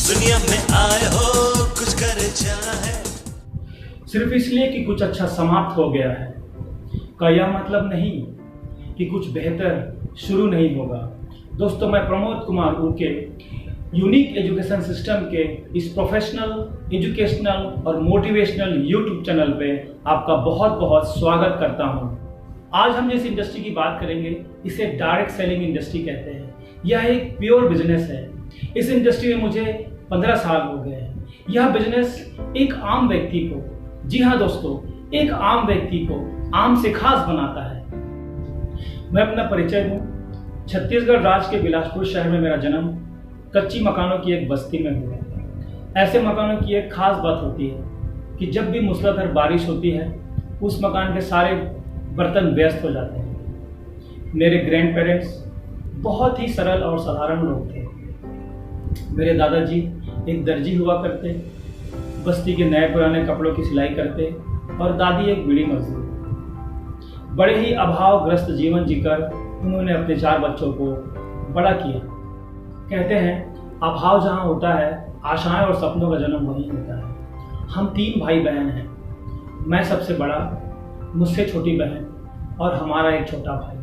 दुनिया में आए हो कुछ कर चाहे। सिर्फ इसलिए कि कुछ अच्छा समाप्त हो गया है का यह मतलब नहीं कि कुछ बेहतर शुरू नहीं होगा। दोस्तों, मैं प्रमोद कुमार उके यूनिक एजुकेशन सिस्टम के इस प्रोफेशनल, एजुकेशनल और मोटिवेशनल यूट्यूब चैनल पे आपका बहुत बहुत स्वागत करता हूं। आज हम जिस इंडस्ट्री की बात करेंगे इसे डायरेक्ट सेलिंग इंडस्ट्री कहते हैं। यह एक प्योर बिजनेस है। इस इंडस्ट्री में मुझे 15 साल हो गए हैं। यह बिजनेस एक आम व्यक्ति को, जी हाँ दोस्तों, एक आम व्यक्ति को आम से खास बनाता है। मैं अपना परिचय दूं। छत्तीसगढ़ राज्य के बिलासपुर शहर में मेरा जन्म कच्ची मकानों की एक बस्ती में हुआ। ऐसे मकानों की एक खास बात होती है कि जब भी मूसलाधार बारिश होती है उस मकान के सारे बर्तन व्यस्त हो जाते हैं। मेरे ग्रैंड पेरेंट्स बहुत ही सरल और साधारण लोग थे। मेरे दादाजी एक दर्जी हुआ करते, बस्ती के नए पुराने कपड़ों की सिलाई करते और दादी एक बीड़ी मजदूर। बड़े ही अभावग्रस्त जीवन जीकर उन्होंने अपने 4 बच्चों को बड़ा किया। कहते हैं अभाव जहाँ होता है आशाएं और सपनों का जन्म वहीं होता है। हम 3 भाई बहन हैं। मैं सबसे बड़ा, मुझसे छोटी बहन और हमारा एक छोटा भाई।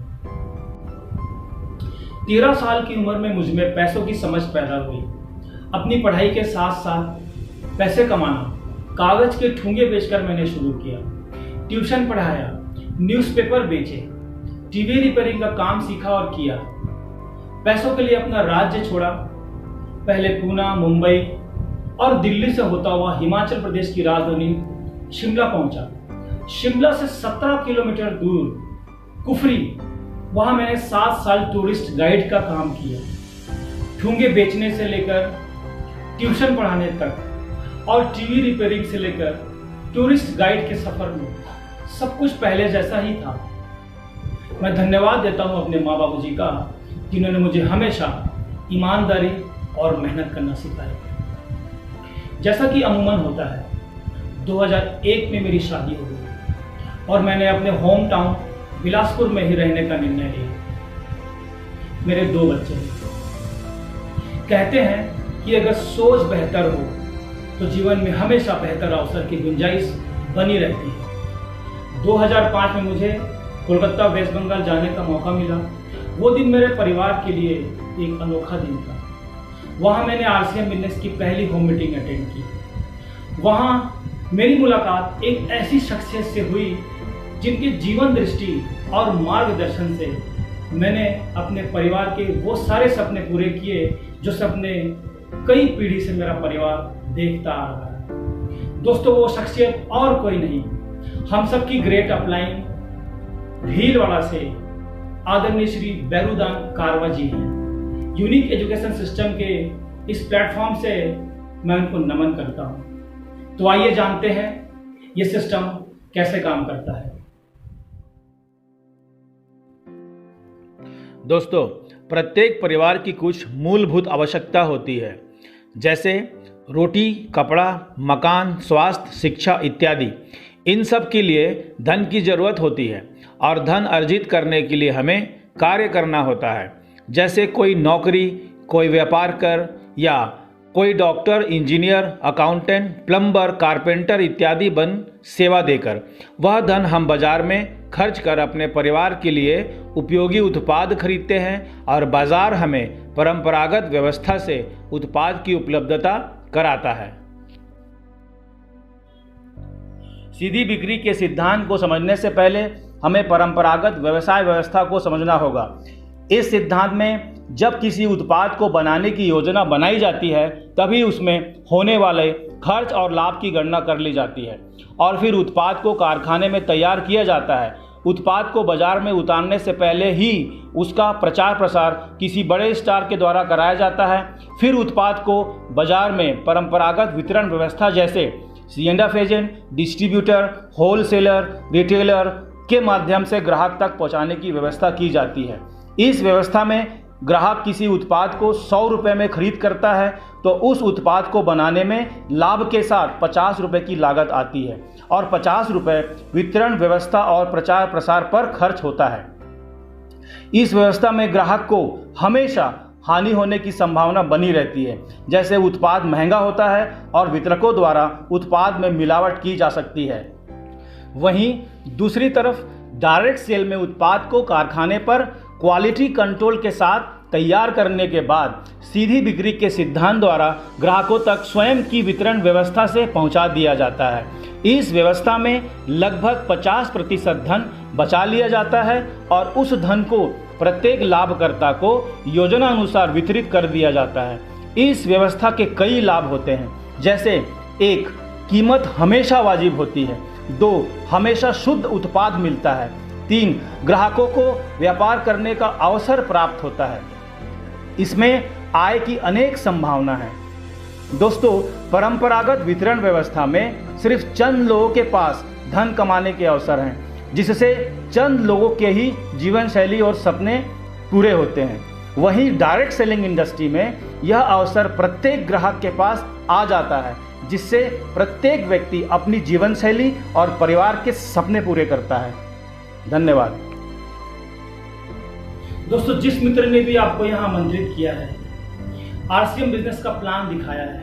13 साल की उम्र में मुझ में पैसों की समझ पैदा हुई। अपनी पढ़ाई के साथ साथ पैसे कमाना कागज के ठूंगे बेचकर मैंने शुरू किया। ट्यूशन पढ़ाया, न्यूज़पेपर बेचे, टीवी रिपेयरिंग का काम सीखा और किया। पैसों के लिए अपना राज्य छोड़ा। पहले पूना, मुंबई और दिल्ली से होता हुआ हिमाचल प्रदेश की राजधानी शिमला पहुंचा। शिमला से 17 किलोमीटर दूर कुफरी, वहां मैंने 7 साल टूरिस्ट गाइड का काम किया। ठूंगे बेचने से लेकर ट्यूशन पढ़ाने तक और टीवी रिपेयरिंग से लेकर टूरिस्ट गाइड के सफर में सब कुछ पहले जैसा ही था। मैं धन्यवाद देता हूं अपने माँ बाबू जी का, जिन्होंने मुझे हमेशा ईमानदारी और मेहनत करना सिखाया। जैसा कि अमूमन होता है, 2001 में मेरी शादी हो गई और मैंने अपने होम टाउन बिलासपुर में ही रहने का निर्णय लिया। मेरे 2 बच्चे हैं। कहते हैं कि अगर सोच बेहतर हो तो जीवन में हमेशा बेहतर अवसर की गुंजाइश बनी रहती है। 2005 में मुझे कोलकाता, वेस्ट बंगाल जाने का मौका मिला। वो दिन मेरे परिवार के लिए एक अनोखा दिन था। वहाँ मैंने RCM बिजनेस की पहली होम मीटिंग अटेंड की। वहाँ मेरी मुलाकात एक ऐसी शख्सियत से हुई जिनकी जीवन दृष्टि और मार्गदर्शन से मैंने अपने परिवार के वो सारे सपने पूरे किए जो सपने कई पीढ़ी से मेरा परिवार देखता आ रहा है। दोस्तों, वो शख्सियत और कोई नहीं, हम सबकी ग्रेट अपलाइन भीलवाड़ा से आदरणीय श्री बैरूदान कारवा जी हैं। यूनिक एजुकेशन सिस्टम के इस प्लेटफॉर्म से मैं उनको नमन करता हूं। तो आइए जानते हैं ये सिस्टम कैसे काम करता है। दोस्तों, प्रत्येक परिवार की कुछ मूलभूत आवश्यकता होती है, जैसे रोटी, कपड़ा, मकान, स्वास्थ्य, शिक्षा इत्यादि। इन सब के लिए धन की जरूरत होती है और धन अर्जित करने के लिए हमें कार्य करना होता है। जैसे कोई नौकरी, कोई व्यापार कर या कोई doctor, engineer, accountant, plumber, carpenter इत्यादि बन सेवा देकर वह धन हम बाजार में खर्च कर अपने परिवार के लिए उपयोगी उत्पाद खरीदते हैं और बाजार हमें परंपरागत व्यवस्था से उत्पाद की उपलब्धता कराता है। सीधी बिक्री के सिद्धांत को समझने से पहले हमें परंपरागत व्यवसाय व्यवस्था को समझना होगा। इस सिद्धांत में जब किसी उत्पाद को बनाने की योजना बनाई जाती है तभी उसमें होने वाले खर्च और लाभ की गणना कर ली जाती है और फिर उत्पाद को कारखाने में तैयार किया जाता है। उत्पाद को बाजार में उतारने से पहले ही उसका प्रचार प्रसार किसी बड़े स्टार के द्वारा कराया जाता है। फिर उत्पाद को बाजार में परंपरागत वितरण व्यवस्था जैसे C&F agent, distributor, wholesaler, retailer के माध्यम से ग्राहक तक पहुंचाने की व्यवस्था की जाती है। इस व्यवस्था में ग्राहक किसी उत्पाद को 100 रुपये में खरीद करता है तो उस उत्पाद को बनाने में लाभ के साथ 50 रुपये की लागत आती है और 50 रुपये वितरण व्यवस्था और प्रचार प्रसार पर खर्च होता है। इस व्यवस्था में ग्राहक को हमेशा हानि होने की संभावना बनी रहती है, जैसे उत्पाद महंगा होता है और वितरकों द्वारा उत्पाद में मिलावट की जा सकती है। वहीं दूसरी तरफ डायरेक्ट सेल में उत्पाद को कारखाने पर क्वालिटी कंट्रोल के साथ तैयार करने के बाद सीधी बिक्री के सिद्धांत द्वारा ग्राहकों तक स्वयं की वितरण व्यवस्था से पहुंचा दिया जाता है। इस व्यवस्था में लगभग 50% धन बचा लिया जाता है और उस धन को प्रत्येक लाभकर्ता को योजना अनुसार वितरित कर दिया जाता है। इस व्यवस्था के कई लाभ होते हैं, जैसे 1. कीमत हमेशा वाजिब होती है। 2. हमेशा शुद्ध उत्पाद मिलता है। 3. ग्राहकों को व्यापार करने का अवसर प्राप्त होता है। इसमें आय की अनेक संभावना है। दोस्तों, परंपरागत वितरण व्यवस्था में सिर्फ चंद लोगों के पास धन कमाने के अवसर हैं, जिससे चंद लोगों के ही जीवन शैली और सपने पूरे होते हैं। वहीं डायरेक्ट सेलिंग इंडस्ट्री में यह अवसर प्रत्येक ग्राहक के पास आ जाता है, जिससे प्रत्येक व्यक्ति अपनी जीवन शैली और परिवार के सपने पूरे करता है। धन्यवाद। दोस्तों, जिस मित्र ने भी आपको यहाँ आमंत्रित किया है, आरसीएम बिजनेस का प्लान दिखाया है,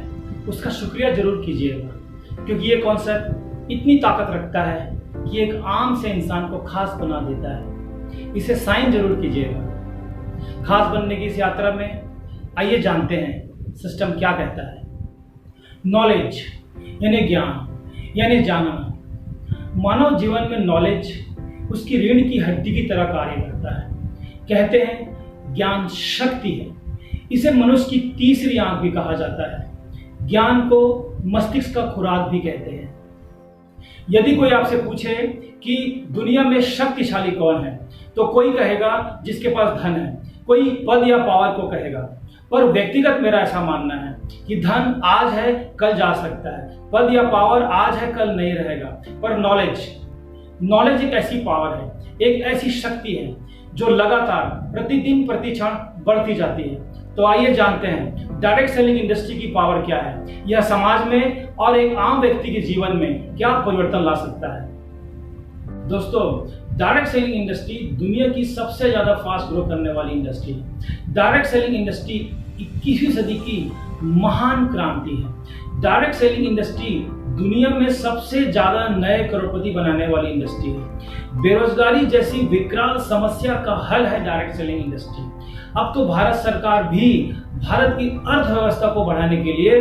उसका शुक्रिया जरूर कीजिएगा, क्योंकि ये कॉन्सेप्ट इतनी ताकत रखता है कि एक आम से इंसान को खास बना देता है। इसे साइन जरूर कीजिएगा। खास बनने की इस यात्रा में आइए जानते हैं सिस्टम क्या कहता है। नॉलेज यानी ज्ञान यानी जानना। मानव जीवन में नॉलेज उसकी रीढ़ की हड्डी की तरह कार्य करता है। कहते हैं ज्ञान शक्ति है। इसे मनुष्य की तीसरी आंख भी कहा जाता है। ज्ञान को मस्तिष्क का खुराक भी कहते हैं। यदि कोई आपसे पूछे कि दुनिया में शक्तिशाली कौन है, तो कोई कहेगा जिसके पास धन है, कोई पद या पावर को कहेगा। पर व्यक्तिगत मेरा ऐसा मानना है कि धन आज है, कल जा सकता है। पद या पावर आज है, कल नहीं रहेगा। पर नॉलेज एक ऐसी पावर है, एक ऐसी शक्ति है जो लगातार प्रतिदिन प्रतिक्षण बढ़ती जाती है। तो आइए जानते हैं डायरेक्ट सेलिंग इंडस्ट्री की पावर क्या है, यह समाज में और एक आम व्यक्ति के जीवन में क्या परिवर्तन ला सकता है। दोस्तों, डायरेक्ट सेलिंग इंडस्ट्री दुनिया की सबसे ज्यादा फास्ट ग्रो करने वाली इंडस्ट्री है। डायरेक्ट सेलिंग इंडस्ट्री 21वीं सदी की महान क्रांति है। डायरेक्ट सेलिंग इंडस्ट्री दुनिया में सबसे ज्यादा नए करोड़पति बनाने वाली इंडस्ट्री है। बेरोजगारी जैसी विकराल समस्या का हल है डायरेक्ट सेलिंग इंडस्ट्री। अब तो भारत सरकार भी भारत की अर्थव्यवस्था को बढ़ाने के लिए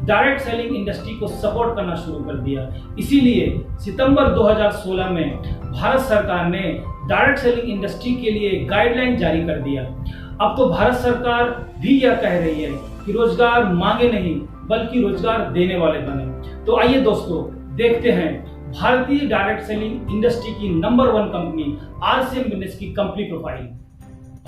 डायरेक्ट सेलिंग इंडस्ट्री को सपोर्ट करना शुरू कर दिया। इसीलिए सितंबर 2016 में भारत सरकार ने डायरेक्ट सेलिंग इंडस्ट्री के लिए गाइडलाइन जारी कर दिया। अब तो भारत सरकार भी यह कह रही है कि रोजगार मांगे नहीं, बल्कि रोजगार देने वाले बने। तो आइए दोस्तों, देखते हैं भारतीय डायरेक्ट सेलिंग इंडस्ट्री की नंबर 1 कंपनी आरसीएम बिजनेस की कंपनी प्रोफाइल।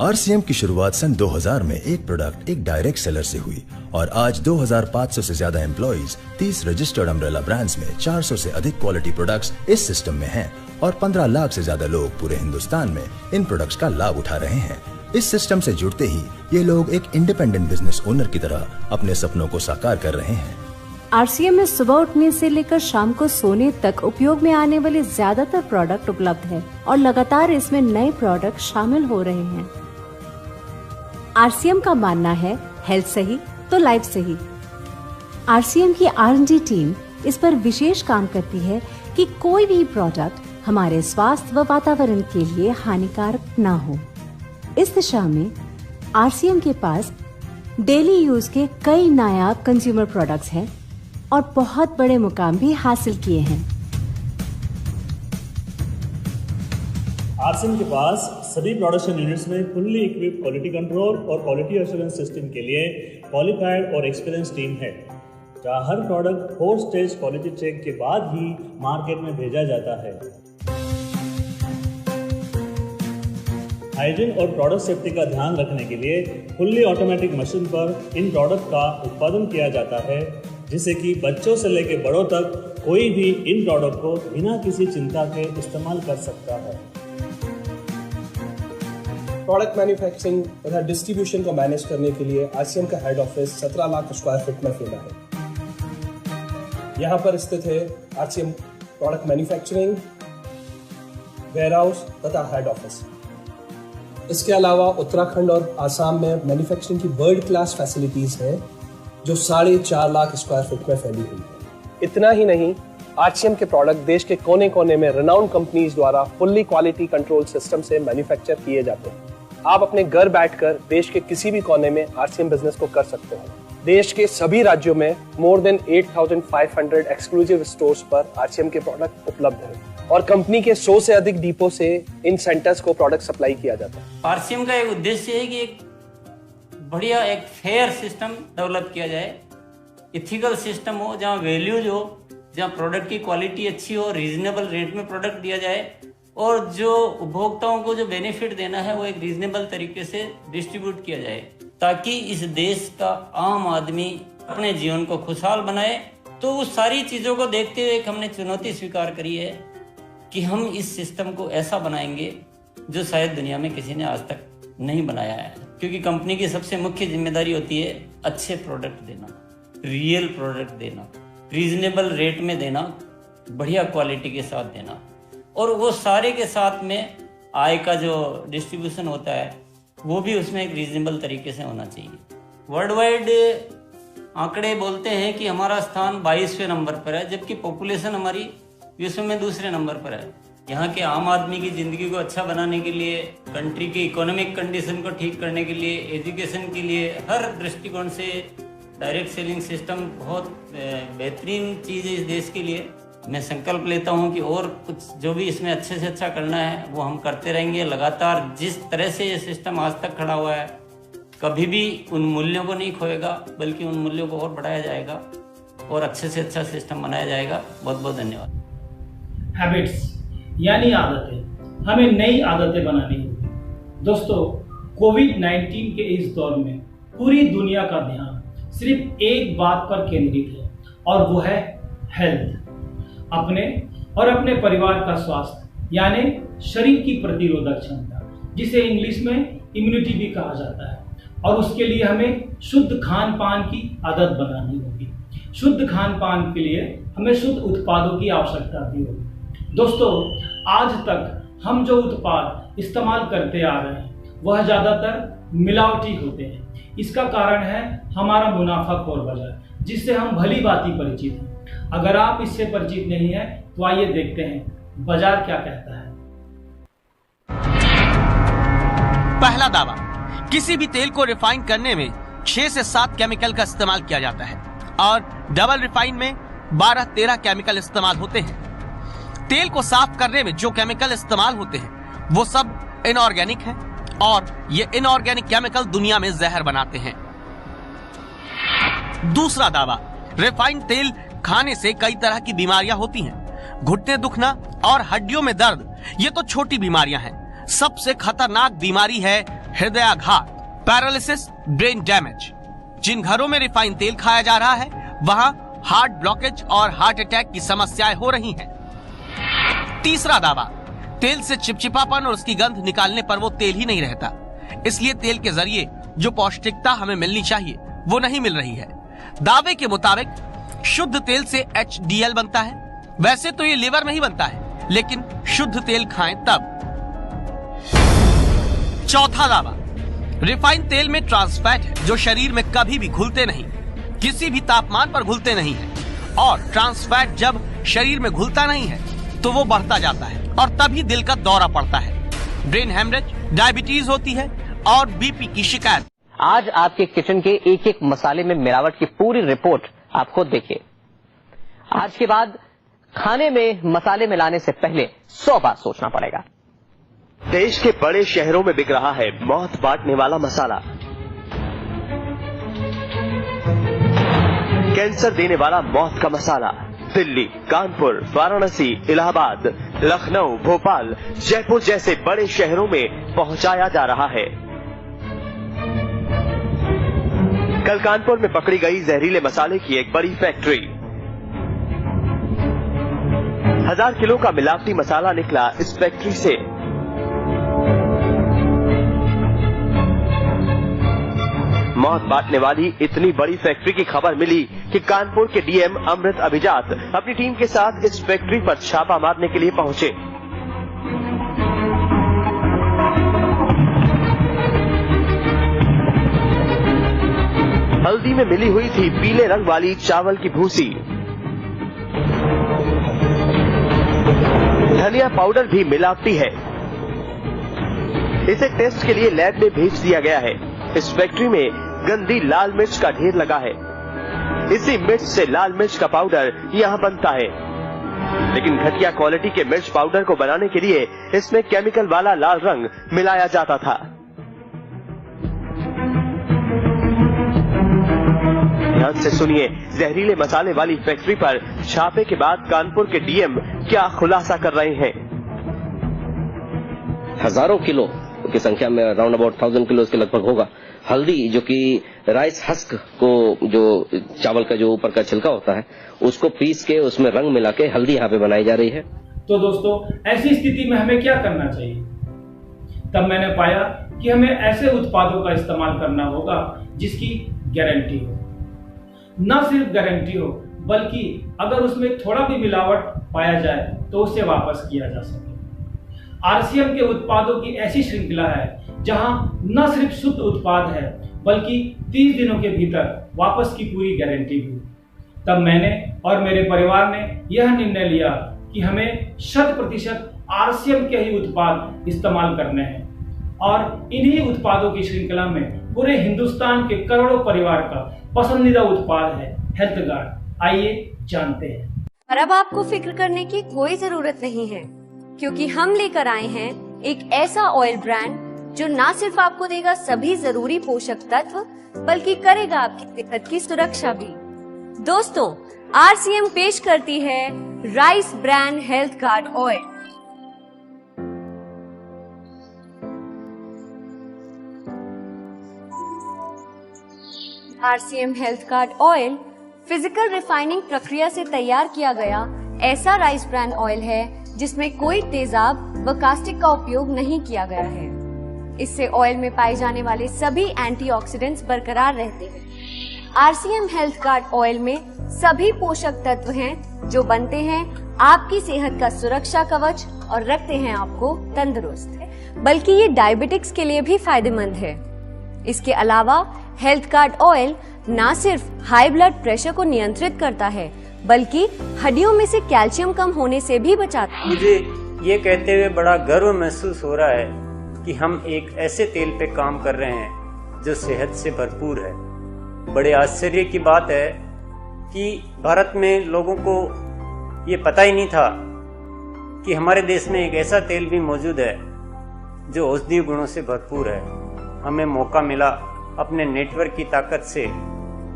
आरसीएम की शुरुआत सन 2000 में एक प्रोडक्ट एक डायरेक्ट सेलर से हुई और आज 2500 से ज्यादा एम्प्लॉइज, 30 रजिस्टर्ड अम्ब्रेला ब्रांड्स में 400 से अधिक क्वालिटी प्रोडक्ट्स इस सिस्टम में हैं और 15 लाख से ज्यादा लोग पूरे हिंदुस्तान में इन प्रोडक्ट्स का लाभ उठा रहे हैं। इस सिस्टम से जुड़ते ही ये लोग एक इंडिपेंडेंट बिजनेस ओनर की तरह अपने सपनों को साकार कर रहे हैं। आरसीएम में सुबह उठने से लेकर शाम को सोने तक उपयोग में आने वाले ज्यादातर प्रोडक्ट उपलब्ध है और लगातार इसमें नए प्रोडक्ट शामिल हो रहे हैं। आरसीएम का मानना है हेल्थ सही तो लाइफ सही। आरसीएम की R&D टीम इस पर विशेष काम करती है कि कोई भी प्रोडक्ट हमारे स्वास्थ्य व वातावरण के लिए हानिकारक ना हो। इस दिशा में आरसीएम के पास डेली यूज के कई नायाब कंज्यूमर प्रोडक्ट्स हैं और बहुत बड़े मुकाम भी हासिल किए हैं। आरसीएम के पास सभी प्रोडक्शन यूनिट्स में फुल्ली इक्विप्ड क्वालिटी कंट्रोल और क्वालिटी एश्योरेंस सिस्टम के लिए क्वालिफाइड और एक्सपीरियंस टीम है, जहां हर प्रोडक्ट 4 स्टेज क्वालिटी चेक के बाद ही मार्केट में भेजा जाता है। हाइजीन और प्रोडक्ट सेफ्टी का ध्यान रखने के लिए फुल्ली ऑटोमेटिक मशीन पर इन प्रोडक्ट का उत्पादन किया जाता है, जिससे कि बच्चों से लेकर बड़ों तक कोई भी इन प्रोडक्ट को बिना किसी चिंता के इस्तेमाल कर सकता है। प्रोडक्ट मैन्युफैक्चरिंग तथा डिस्ट्रीब्यूशन को मैनेज करने के लिए आरसीएम का head office 17 lakh square feet में फैला है। यहाँ पर स्थित है आरसीएम प्रोडक्ट मैन्युफैक्चरिंग, वेयरहाउस तथा हेड ऑफिस। इसके अलावा उत्तराखंड और आसाम में मैन्युफैक्चरिंग की वर्ल्ड क्लास फैसिलिटीज हैं जो 4.5 लाख स्क्वायर फीट में फैली हुई है। इतना ही नहीं, आरसीएम के प्रोडक्ट देश के कोने कोने में रिनाउंड कंपनीज द्वारा फुल्ली क्वालिटी कंट्रोल सिस्टम से मैन्युफैक्चर किए जाते हैं। आप अपने घर बैठकर देश के किसी भी कोने में आरसीएम बिजनेस को कर सकते हो। देश के सभी राज्यों में मोर देन 8,500 एक्सक्लूसिव स्टोर्स पर आरसीएम के प्रोडक्ट उपलब्ध हैं और कंपनी के 100 से अधिक डिपो से इन सेंटर्स को प्रोडक्ट सप्लाई किया जाता है। आरसीएम का एक उद्देश्य है कि एक बढ़िया एक फेयर सिस्टम डेवलप किया जाए, इथिकल सिस्टम हो, जहाँ वैल्यूज हो, जहाँ प्रोडक्ट की क्वालिटी अच्छी हो, रीजनेबल रेट में प्रोडक्ट दिया जाए और जो उपभोक्ताओं को जो बेनिफिट देना है वो एक रीजनेबल तरीके से डिस्ट्रीब्यूट किया जाए, ताकि इस देश का आम आदमी अपने जीवन को खुशहाल बनाए। तो उस सारी चीज़ों को देखते हुए एक हमने चुनौती स्वीकार करी है कि हम इस सिस्टम को ऐसा बनाएंगे जो शायद दुनिया में किसी ने आज तक नहीं बनाया है, क्योंकि कंपनी की सबसे मुख्य जिम्मेदारी होती है अच्छे प्रोडक्ट देना, रियल प्रोडक्ट देना, रीजनेबल रेट में देना, बढ़िया क्वालिटी के साथ देना, और वो सारे के साथ में आय का जो डिस्ट्रीब्यूशन होता है वो भी उसमें एक रीजनेबल तरीके से होना चाहिए। वर्ल्ड वाइड आंकड़े बोलते हैं कि हमारा स्थान 22वें नंबर पर है, जबकि पॉपुलेशन हमारी विश्व में दूसरे नंबर पर है। यहाँ के आम आदमी की ज़िंदगी को अच्छा बनाने के लिए, कंट्री की इकोनॉमिक कंडीशन को ठीक करने के लिए, एजुकेशन के लिए, हर दृष्टिकोण से डायरेक्ट सेलिंग सिस्टम बहुत बेहतरीन चीज़ है इस देश के लिए। मैं संकल्प लेता हूँ कि और कुछ जो भी इसमें अच्छे से अच्छा करना है वो हम करते रहेंगे लगातार। जिस तरह से ये सिस्टम आज तक खड़ा हुआ है, कभी भी उन मूल्यों को नहीं खोएगा, बल्कि उन मूल्यों को और बढ़ाया जाएगा और अच्छे से अच्छा सिस्टम बनाया जाएगा। बहुत बहुत धन्यवाद। हैबिट्स यानी आदतें, हमें नई आदतें बनानी होगी। दोस्तों, कोविड-19 के इस दौर में पूरी दुनिया का ध्यान सिर्फ एक बात पर केंद्रित है और वो है हेल्थ। अपने और अपने परिवार का स्वास्थ्य यानी शरीर की प्रतिरोधक क्षमता, जिसे इंग्लिश में इम्यूनिटी भी कहा जाता है, और उसके लिए हमें शुद्ध खान पान की आदत बनानी होगी। शुद्ध खान पान के लिए हमें शुद्ध उत्पादों की आवश्यकता भी होगी। दोस्तों, आज तक हम जो उत्पाद इस्तेमाल करते आ रहे हैं वह ज़्यादातर मिलावटी होते हैं। इसका कारण है हमारा मुनाफाखोर बाजार, जिससे हम भली भांति परिचित हैं। अगर आप इससे परिचित नहीं हैं तो आइए देखते हैं बाजार क्या कहता है। पहला दावा, किसी भी तेल को रिफाइन करने में 6 से 7 केमिकल का इस्तेमाल किया जाता है और डबल रिफाइन में 12-13 केमिकल इस्तेमाल होते हैं। तेल को साफ करने में जो केमिकल इस्तेमाल होते हैं वो सब इनऑर्गेनिक हैं और ये इनऑर्गेनिक केमिकल दुनिया में जहर बनाते हैं। दूसरा दावा, रिफाइंड तेल खाने से कई तरह की बीमारियां होती हैं। घुटने दुखना और हड्डियों में दर्द, ये तो छोटी बीमारियां हैं। सबसे खतरनाक बीमारी है हृदयाघात, पैरालिसिस, ब्रेन डैमेज। जिन घरों में रिफाइंड तेल खाया जा रहा है वहां हार्ट ब्लॉकेज और हार्ट अटैक की समस्याएं हो रही हैं। तीसरा दावा, तेल से चिपचिपापन और उसकी गंध निकालने पर वो तेल ही नहीं रहता, इसलिए तेल के जरिए जो पौष्टिकता हमें मिलनी चाहिए वो नहीं मिल रही है। दावे के मुताबिक शुद्ध तेल से HDL बनता है। वैसे तो ये लिवर में ही बनता है, लेकिन शुद्ध तेल खाएं तब। चौथा दावा, रिफाइंड तेल में ट्रांस फैट है जो शरीर में कभी भी घुलते नहीं, किसी भी तापमान पर घुलते नहीं है, और ट्रांस फैट जब शरीर में घुलता नहीं है तो वो बढ़ता जाता है और तभी दिल का दौरा पड़ता है, ब्रेन हेमरेज, डायबिटीज होती है और BP की शिकायत। आज आपके किचन के एक एक मसाले में मिलावट की पूरी रिपोर्ट आप खुद देखिए। आज के बाद खाने में मसाले मिलाने से पहले 100 बार सोचना पड़ेगा। देश के बड़े शहरों में बिक रहा है मौत बांटने वाला मसाला, कैंसर देने वाला मौत का मसाला। दिल्ली, कानपुर, वाराणसी, इलाहाबाद, लखनऊ, भोपाल, जयपुर जैसे बड़े शहरों में पहुंचाया जा रहा है। कल कानपुर में पकड़ी गई जहरीले मसाले की एक बड़ी फैक्ट्री। 1000 किलो का मिलावटी मसाला निकला इस फैक्ट्री से। मौत बांटने वाली इतनी बड़ी फैक्ट्री की खबर मिली कि कानपुर के डीएम अमृत अभिजात अपनी टीम के साथ इस फैक्ट्री पर छापा मारने के लिए पहुंचे। हल्दी में मिली हुई थी पीले रंग वाली चावल की भूसी। धनिया पाउडर भी मिलावटी है। इसे टेस्ट के लिए लैब में भेज दिया गया है। इस फैक्ट्री में गंदी लाल मिर्च का ढेर लगा है। इसी मिर्च से लाल मिर्च का पाउडर यहाँ बनता है, लेकिन घटिया क्वालिटी के मिर्च पाउडर को बनाने के लिए इसमें केमिकल वाला लाल रंग मिलाया जाता था। ध्यान से सुनिए, जहरीले मसाले वाली फैक्ट्री पर छापे के बाद कानपुर के डीएम क्या खुलासा कर रहे हैं। हजारों किलो की संख्या में, राउंड अबाउट 1000 किलो के लगभग होगा, हल्दी जो कि राइस हस्क को, जो चावल का जो ऊपर का छिलका होता है, उसको पीस के उसमें रंग मिला के हल्दी यहाँ पे बनाई जा रही है। तो दोस्तों, ऐसी स्थिति में हमें क्या करना चाहिए? तब मैंने पाया कि हमें ऐसे उत्पादों का इस्तेमाल करना होगा जिसकी गारंटी हो। न सिर्फ गारंटी हो, बल्कि अगर उसमें थोड़ा भी मिलावट पाया जाए तो उसे वापस किया जा सके। आरसीएम के उत्पादों की ऐसी श्रृंखला है जहां न सिर्फ शुद्ध उत्पाद है, बल्कि 30 दिनों के भीतर वापस की पूरी गारंटी भी। तब मैंने और मेरे परिवार ने यह निर्णय लिया कि हमें 100% आरसीएम के ही उत्पाद इस्तेमाल करने हैं और इन्हीं उत्पादों की श्रृंखला में पूरे हिंदुस्तान के करोड़ों परिवार का पसंदीदा उत्पाद है हेल्थ गार्ड। आइए जानते हैं। और अब आपको फिक्र करने की कोई जरूरत नहीं है, क्योंकि हम लेकर आए हैं एक ऐसा ऑयल ब्रांड जो न सिर्फ आपको देगा सभी जरूरी पोषक तत्व, बल्कि करेगा आपकी सेहत की सुरक्षा भी। दोस्तों, आरसीएम पेश करती है rice brand health guard oil. RCM health guard oil physical refining प्रक्रिया से तैयार किया गया ऐसा राइस ब्रांड ऑयल है जिसमें कोई तेजाब व कास्टिक का उपयोग नहीं किया गया है। इससे ऑयल में पाए जाने वाले सभी एंटीऑक्सीडेंट्स बरकरार रहते हैं। आरसीएम हेल्थ गार्ड ऑयल में सभी पोषक तत्व हैं जो बनते हैं आपकी सेहत का सुरक्षा कवच और रखते हैं आपको तंदुरुस्त। बल्कि ये डायबिटिक्स के लिए भी फायदेमंद है। इसके अलावा हेल्थ गार्ड ऑयल न सिर्फ हाई ब्लड प्रेशर को नियंत्रित करता है, बल्कि हड्डियों में से कैल्शियम कम होने से भी बचाता है। मुझे ये कहते हुए बड़ा गर्व महसूस हो रहा है कि हम एक ऐसे तेल पे काम कर रहे हैं जो सेहत से भरपूर है। बड़े आश्चर्य की बात है कि भारत में लोगों को ये पता ही नहीं था कि हमारे देश में एक ऐसा तेल भी मौजूद है जो औषधीय गुणों से भरपूर है। हमें मौका मिला अपने नेटवर्क की ताकत से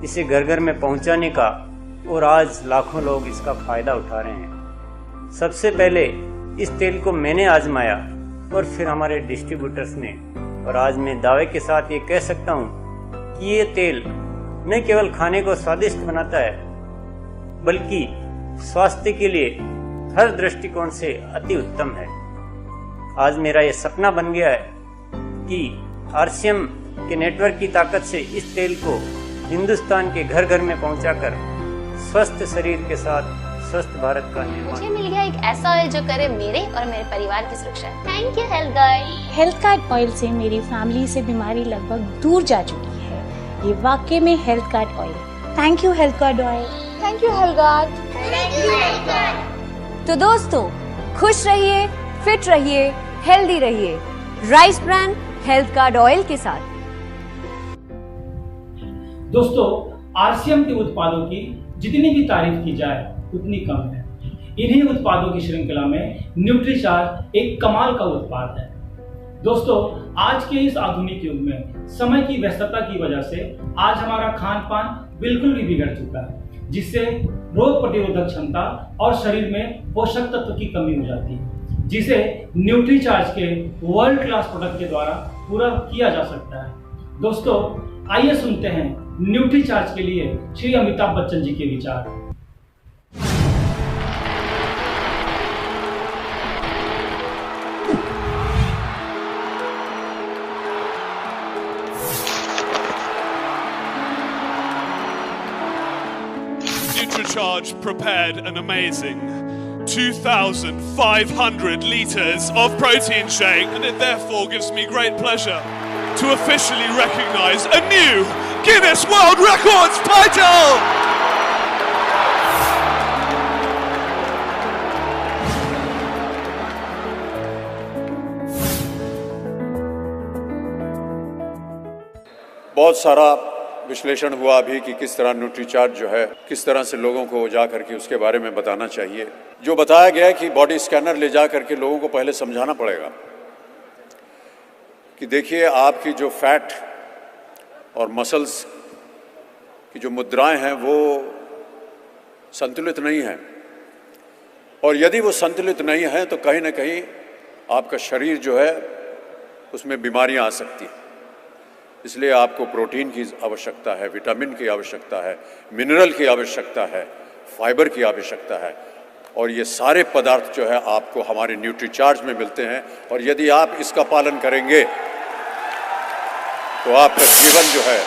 इसे घर घर में पहुंचाने का, और आज लाखों लोग इसका फायदा उठा रहे हैं। सबसे पहले इस तेल को मैंने आजमाया और फिर हमारे डिस्ट्रीब्यूटर्स ने, और आज मैं दावे के साथ ये कह सकता हूँ कि ये तेल न केवल खाने को स्वादिष्ट बनाता है, बल्कि स्वास्थ्य के लिए हर दृष्टिकोण से अति उत्तम है। आज मेरा ये सपना बन गया है कि आरसीएम के नेटवर्क की ताकत से इस तेल को हिंदुस्तान के घर घर में पहुंचाकर स्वस्थ शरीर के साथ स्वस्थ भारत का निर्माण। मुझे मिल गया एक ऐसा ऑयल जो करे मेरे और मेरे परिवार की सुरक्षा। Thank you health guard. Health guard oil से मेरी फैमिली से बीमारी लगभग दूर जा चुकी है। ये वाकई में health guard oil. Thank you health guard oil. Thank you health guard. Thank you health guard. तो दोस्तों, खुश रहिए, फिट रहिए, हेल्दी रहिए rice brand health guard oil के साथ। दोस्तों, आरसीएम के उत्पादों की जितनी भी तारीफ की जाए उतनी कम है। इन्हीं उत्पादों की श्रृंखला में न्यूट्रीचार्ज एक कमाल का उत्पाद है। दोस्तों, आज के इस आधुनिक युग में समय की व्यस्तता की वजह से आज हमारा खान पान बिल्कुल भी बिगड़ चुका है, जिससे रोग प्रतिरोधक क्षमता और शरीर में पोषक तत्व की कमी हो जाती है, जिसे न्यूट्रीचार्ज के वर्ल्ड क्लास प्रोडक्ट के द्वारा पूरा किया जा सकता है। दोस्तों, आइए सुनते हैं न्यूट्रीचार्ज के लिए श्री अमिताभ बच्चन जी के विचार। NutriCharge prepared an amazing 2,500 litres of protein shake, and it therefore gives me great pleasure to officially recognise a new Guinness World Records title! बहुत सारा विश्लेषण हुआ अभी कि किस तरह न्यूट्रीचार्ज जो है किस तरह से लोगों को जा करके उसके बारे में बताना चाहिए। जो बताया गया है कि बॉडी स्कैनर ले जा करके लोगों को पहले समझाना पड़ेगा कि देखिए आपकी जो फैट और मसल्स की जो मुद्राएं हैं वो संतुलित नहीं हैं, और यदि वो संतुलित नहीं है तो कहीं ना कहीं आपका शरीर जो है उसमें बीमारियां आ सकती हैं। इसलिए आपको प्रोटीन की आवश्यकता है, विटामिन की आवश्यकता है, मिनरल की आवश्यकता है, फाइबर की आवश्यकता है, और ये सारे पदार्थ जो है आपको हमारे न्यूट्रीचार्ज में मिलते हैं। और यदि आप इसका पालन करेंगे तो आपका जीवन जो है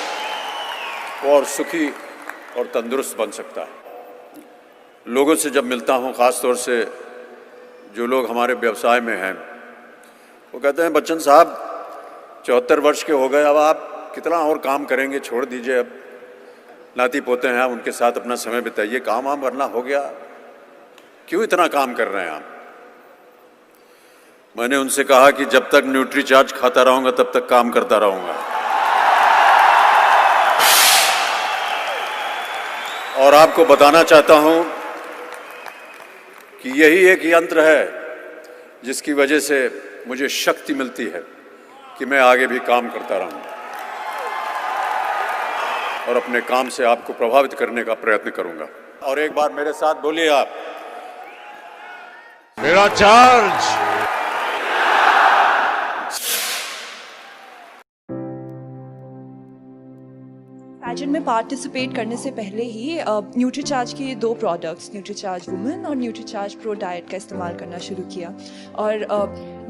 वो और सुखी और तंदुरुस्त बन सकता है। लोगों से जब मिलता हूँ, ख़ास तौर से जो लोग हमारे व्यवसाय में हैं, वो कहते हैं बच्चन साहब 74 वर्ष के हो गए, अब आप कितना और काम करेंगे, छोड़ दीजिए, अब नाती पोते हैं उनके साथ अपना समय बिताइए, काम वाम करना हो गया, क्यों इतना काम कर रहे हैं आप। मैंने उनसे कहा कि जब तक न्यूट्रीचार्ज खाता रहूंगा तब तक काम करता रहूंगा, और आपको बताना चाहता हूं कि यही एक यंत्र है जिसकी वजह से मुझे शक्ति मिलती है कि मैं आगे भी काम करता रहूं और अपने काम से आपको प्रभावित करने का प्रयत्न करूंगा। और एक बार मेरे साथ बोलिए आप, मेरा चार्ज। पैजेंट में पार्टिसिपेट करने से पहले ही न्यूट्रीचार्ज के 2 प्रोडक्ट्स, न्यूट्रीचार्ज वुमेन और न्यूट्रीचार्ज प्रो डाइट का इस्तेमाल करना शुरू किया, और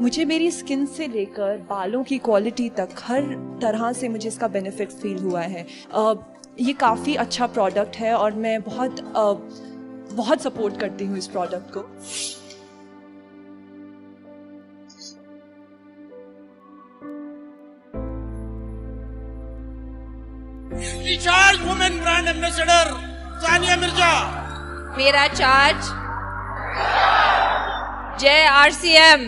मुझे मेरी स्किन से लेकर बालों की क्वालिटी तक हर तरह से मुझे इसका बेनिफिट फील हुआ है। ये काफ़ी अच्छा प्रोडक्ट है और मैं बहुत सपोर्ट करती हूँ इस प्रोडक्ट को। Nutricharge women brand ambassador Sania Mirza. मेरा चार्ज, जय RCM।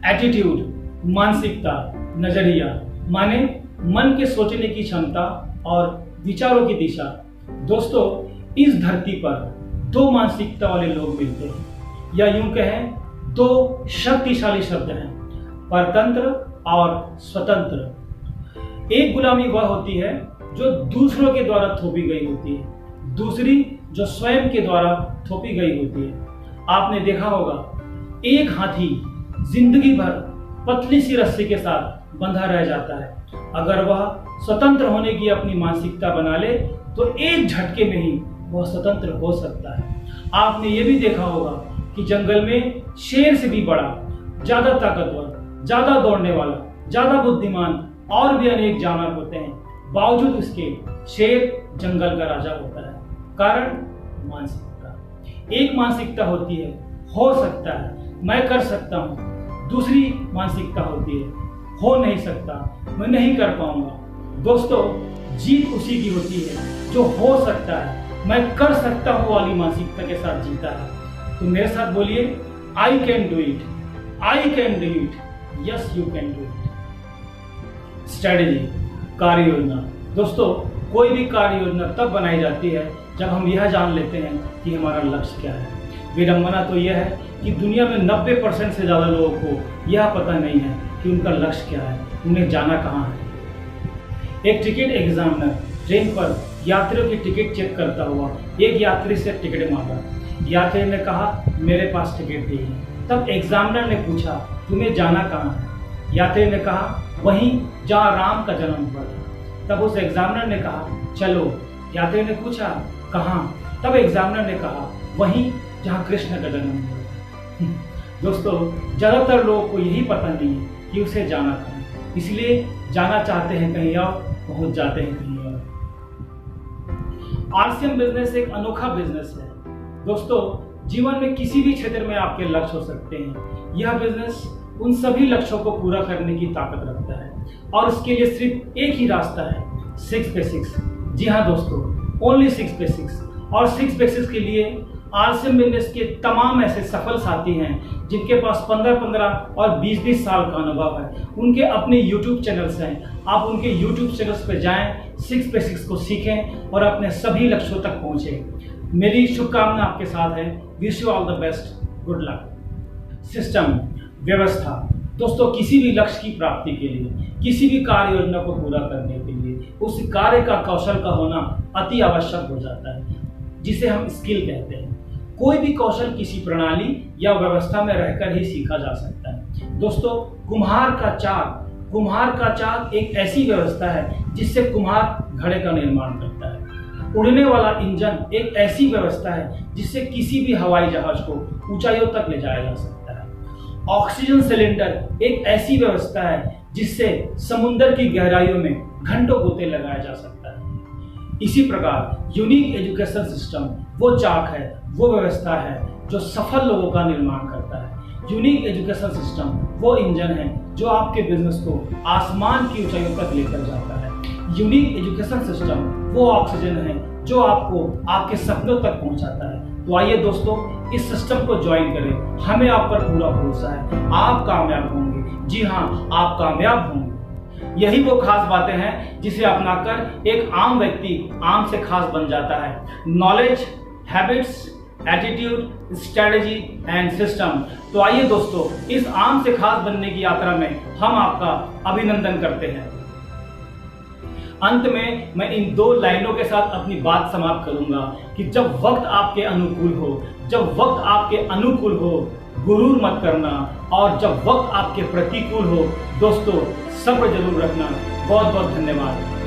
एटीट्यूड, मानसिकता, नजरिया माने मन के सोचने की क्षमता और विचारों की दिशा। दोस्तों, इस धरती पर 2 मानसिकता वाले लोग मिलते हैं, या यूं कहें 2 शक्तिशाली शब्द हैं, परतंत्र और स्वतंत्र। एक गुलामी वह होती है जो दूसरों के द्वारा थोपी गई होती है, दूसरी जो स्वयं के द्वारा थोपी गई होती है। आपने देखा होगा, एक हाथी जिंदगी भर पतली सी रस्सी के साथ बंधा रह जाता है। अगर वह स्वतंत्र होने की अपनी मानसिकता बना ले तो एक झटके में ही वह स्वतंत्र हो सकता है। आपने ये भी देखा होगा कि जंगल में शेर से भी बड़ा, ज्यादा ताकतवर, ज्यादा दौड़ने वाला, ज्यादा बुद्धिमान और भी अनेक जानवर होते हैं, बावजूद उसके शेर जंगल का राजा होता है। कारण मानसिकता। एक मानसिकता होती है हो सकता है, मैं कर सकता हूँ, दूसरी मानसिकता होती है हो नहीं सकता, मैं नहीं कर पाऊंगा। दोस्तों, जीत उसी की होती है जो हो सकता है, मैं कर सकता हूँ वाली मानसिकता के साथ जीता है। तो मेरे साथ बोलिए, I can do it, I can do it, yes you can do it. Strategy, कार्य योजना। दोस्तों, कोई भी कार्य योजना तब बनाई जाती है जब हम यह जान लेते हैं कि हमारा लक्ष्य क्या है। विडंबना तो यह है कि दुनिया में 90% से ज़्यादा लोगों को यह पता नहीं है कि उनका लक्ष्य क्या है, उन्हें जाना कहाँ है। एक टिकट एग्जामिनर ट्रेन पर यात्रियों की टिकट चेक करता हुआ एक यात्री से टिकट मांगा। यात्री ने कहा, मेरे पास टिकट नहीं है। तब एग्जामिनर ने पूछा, तुम्हें जाना कहाँ है? यात्री ने कहा, वहीं जहाँ राम का जन्म हुआ था। तब उस एग्जामिनर ने कहा, चलो। यात्री ने पूछा, कहाँ? तब एग्जामिनर ने कहा, वहीं जहाँ कृष्ण का जन्म हुआ। दोस्तों, ज़्यादातर लोगों को यही पता नहीं है कि उसे जाना कहाँ, इसलिए जाना चाहते हैं कहीं और, पहुँच जाते हैं कहीं और। आरसीएम बिजनेस एक अनोखा बिजनेस है। दोस्तों, जीवन में किसी भी क्षेत्र में आपके लक्ष्य हो सकते हैं। यह बिजनेस उन सभी लक्ष्यों को पूरा करने की ताकत रखता है और उसके लिए सिर्फ एक ही रास्ता है, 6 पे 6। जी हाँ दोस्तों, ओनली 6 पे 6। और 6 पे 6 के लिए आरसीएम बिजनेस के तमाम ऐसे सफल साथी हैं जिनके पास 15-15 और 20-20 साल का अनुभव है। उनके अपने YouTube चैनल्स हैं। आप उनके YouTube चैनल्स पर जाएं, 6 पे 6 को सीखें और अपने सभी लक्ष्यों तक पहुंचें। मेरी शुभकामना आपके साथ है। Wish you all the best, good luck. System, व्यवस्था। दोस्तों, किसी भी लक्ष्य की प्राप्ति के लिए, किसी भी कार्य योजना को पूरा करने के लिए उस कार्य का कौशल का होना अति आवश्यक हो जाता है, जिसे हम स्किल कहते हैं। कोई भी कौशल किसी प्रणाली या व्यवस्था में रहकर ही सीखा जा सकता है। दोस्तों, कुम्हार का चाक एक ऐसी व्यवस्था है जिससे कुम्हार घड़े का निर्माण करता है। उड़ने वाला इंजन एक ऐसी व्यवस्था है जिससे किसी भी हवाई जहाज को ऊंचाइयों तक ले जाया जा सकता है। ऑक्सीजन सिलेंडर एक ऐसी व्यवस्था है जिससे समुद्र की गहराइयों में घंटों गोते लगाया जा सकता है। इसी प्रकार यूनिक एजुकेशन सिस्टम वो चाक है, वो व्यवस्था है जो सफल लोगों का निर्माण करता है। यूनिक एजुकेशन सिस्टम वो इंजन है जो आपके बिजनेस को आसमान की ऊंचाइयों तक लेकर जाता है। यूनिक एजुकेशन सिस्टम वो ऑक्सीजन है जो आपको आपके सपनों तक पहुंचाता है। तो आइए दोस्तों, इस सिस्टम को ज्वाइन करें। हमें आप पर पूरा भरोसा है, आप कामयाब होंगे। जी हाँ, आप कामयाब होंगे। यही वो खास बातें हैं जिसे अपनाकर एक आम व्यक्ति आम से खास बन जाता है। Knowledge, habits, attitude, strategy and system. तो आइए दोस्तों, इस आम से खास बनने की यात्रा में हम आपका अभिनंदन करते हैं। अंत में मैं इन 2 लाइनों के साथ अपनी बात समाप्त करूंगा कि जब वक्त आपके अनुकूल हो, गुरूर मत करना, और जब वक्त आपके प्रतिकूल हो दोस्तों, सब्र जरूर रखना। बहुत बहुत धन्यवाद।